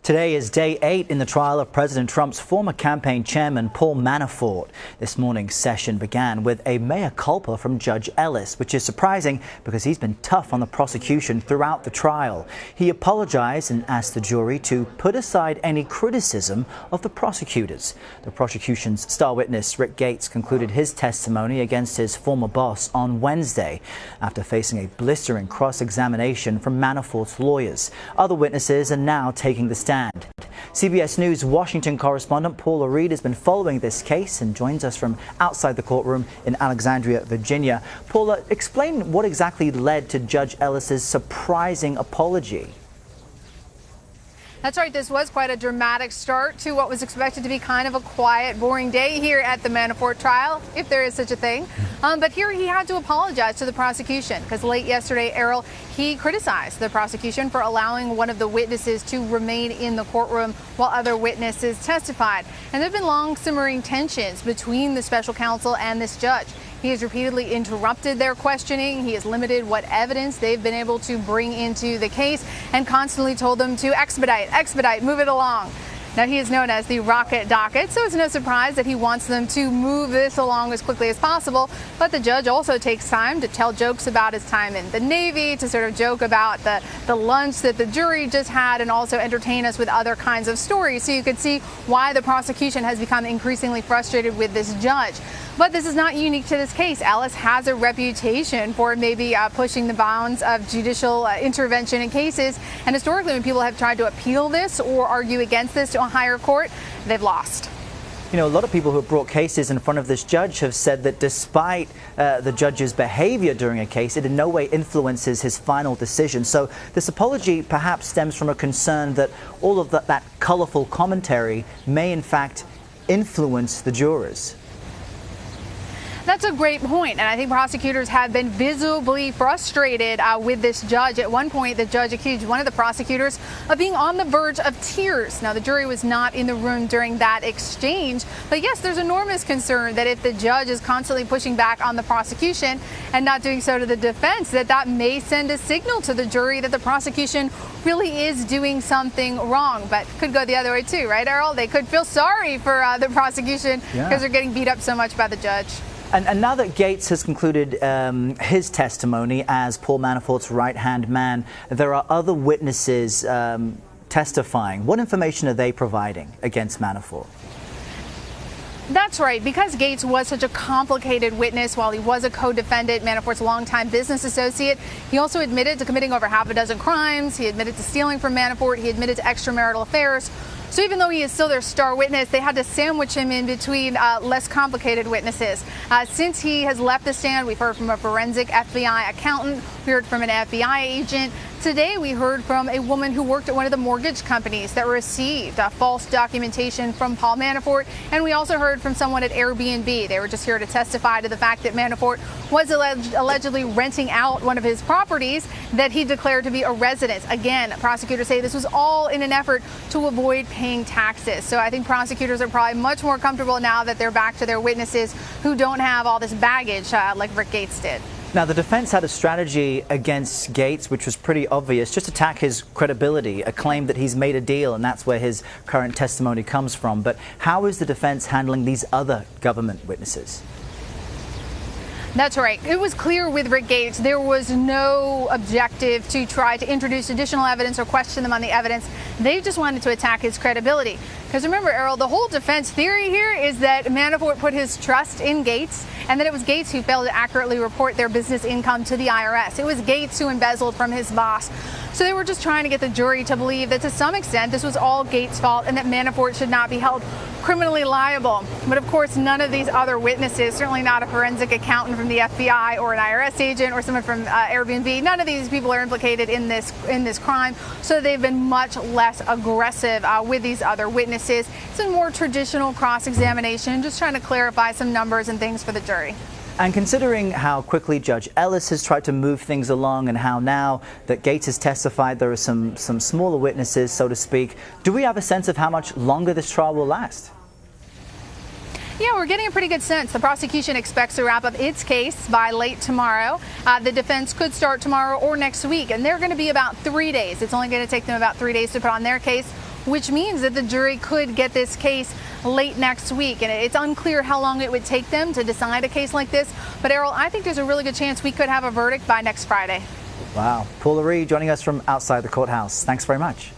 Today is day 8 in the trial of President Trump's former campaign chairman, Paul Manafort. This morning's session began with a mea culpa from Judge Ellis, which is surprising because he's been tough on the prosecution throughout the trial. He apologized and asked the jury to put aside any criticism of the prosecutors. The prosecution's star witness, Rick Gates, concluded his testimony against his former boss on Wednesday after facing a blistering cross-examination from Manafort's lawyers. Other witnesses are now taking the stand. CBS News Washington correspondent Paula Reid has been following this case and joins us from outside the courtroom in Alexandria, Virginia. Paula, explain what exactly led to Judge Ellis's surprising apology. That's right. This was quite a dramatic start to what was expected to be kind of a quiet, boring day here at the Manafort trial, if there is such a thing. But here he had to apologize to the prosecution because late yesterday, Errol, he criticized the prosecution for allowing one of the witnesses to remain in the courtroom while other witnesses testified. And there have been long simmering tensions between the special counsel and this judge. He has repeatedly interrupted their questioning. He has limited what evidence they've been able to bring into the case and constantly told them to expedite, move it along. Now, he is known as the rocket docket, so it's no surprise that he wants them to move this along as quickly as possible. But the judge also takes time to tell jokes about his time in the Navy, to sort of joke about the lunch that the jury just had, and also entertain us with other kinds of stories. So you could see why the prosecution has become increasingly frustrated with this judge. But this is not unique to this case. Ellis has a reputation for maybe pushing the bounds of judicial intervention in cases. And historically, when people have tried to appeal this or argue against this to a higher court, they've lost. You know, a lot of people who have brought cases in front of this judge have said that despite the judge's behavior during a case, it in no way influences his final decision. So this apology perhaps stems from a concern that all of that colorful commentary may in fact influence the jurors. That's a great point, and I think prosecutors have been visibly frustrated with this judge. At one point, the judge accused one of the prosecutors of being on the verge of tears. Now, the jury was not in the room during that exchange, but yes, there's enormous concern that if the judge is constantly pushing back on the prosecution and not doing so to the defense, that may send a signal to the jury that the prosecution really is doing something wrong. But could go the other way too, right, Errol? They could feel sorry for the prosecution because they're getting beat up so much by the judge. And now that Gates has concluded his testimony as Paul Manafort's right-hand man, there are other witnesses testifying. What information are they providing against Manafort? That's right. Because Gates was such a complicated witness while he was a co-defendant, Manafort's longtime business associate, he also admitted to committing over half a dozen crimes. He admitted to stealing from Manafort. He admitted to extramarital affairs. So even though he is still their star witness, they had to sandwich him in between less complicated witnesses. Since he has left the stand, we've heard from a forensic FBI accountant. We heard from an FBI agent. Today, we heard from a woman who worked at one of the mortgage companies that received false documentation from Paul Manafort. And we also heard from someone at Airbnb. They were just here to testify to the fact that Manafort was allegedly renting out one of his properties that he declared to be a residence. Again, prosecutors say this was all in an effort to avoid paying taxes. So I think prosecutors are probably much more comfortable now that they're back to their witnesses who don't have all this baggage like Rick Gates did. Now, the defense had a strategy against Gates, which was pretty obvious, just attack his credibility, a claim that he's made a deal, and that's where his current testimony comes from. But how is the defense handling these other government witnesses? That's right. It was clear with Rick Gates there was no objective to try to introduce additional evidence or question them on the evidence. They just wanted to attack his credibility. Because remember, Errol, the whole defense theory here is that Manafort put his trust in Gates and that it was Gates who failed to accurately report their business income to the IRS. It was Gates who embezzled from his boss. So they were just trying to get the jury to believe that to some extent this was all Gates' fault and that Manafort should not be held criminally liable. But of course, none of these other witnesses, certainly not a forensic accountant from the FBI or an IRS agent or someone from Airbnb, none of these people are implicated in this crime. So they've been much less aggressive with these other witnesses. It's a more traditional cross-examination, just trying to clarify some numbers and things for the jury. And considering how quickly Judge Ellis has tried to move things along and how now that Gates has testified there are some smaller witnesses, so to speak, do we have a sense of how much longer this trial will last? Yeah, we're getting a pretty good sense. The prosecution expects to wrap up its case by late tomorrow. The defense could start tomorrow or next week, and they're going to be about 3 days. It's only going to take them about 3 days to put on their case. which means that the jury could get this case late next week. And it's unclear how long it would take them to decide a case like this. But Errol, I think there's a really good chance we could have a verdict by next Friday. Wow. Paula Reid joining us from outside the courthouse. Thanks very much.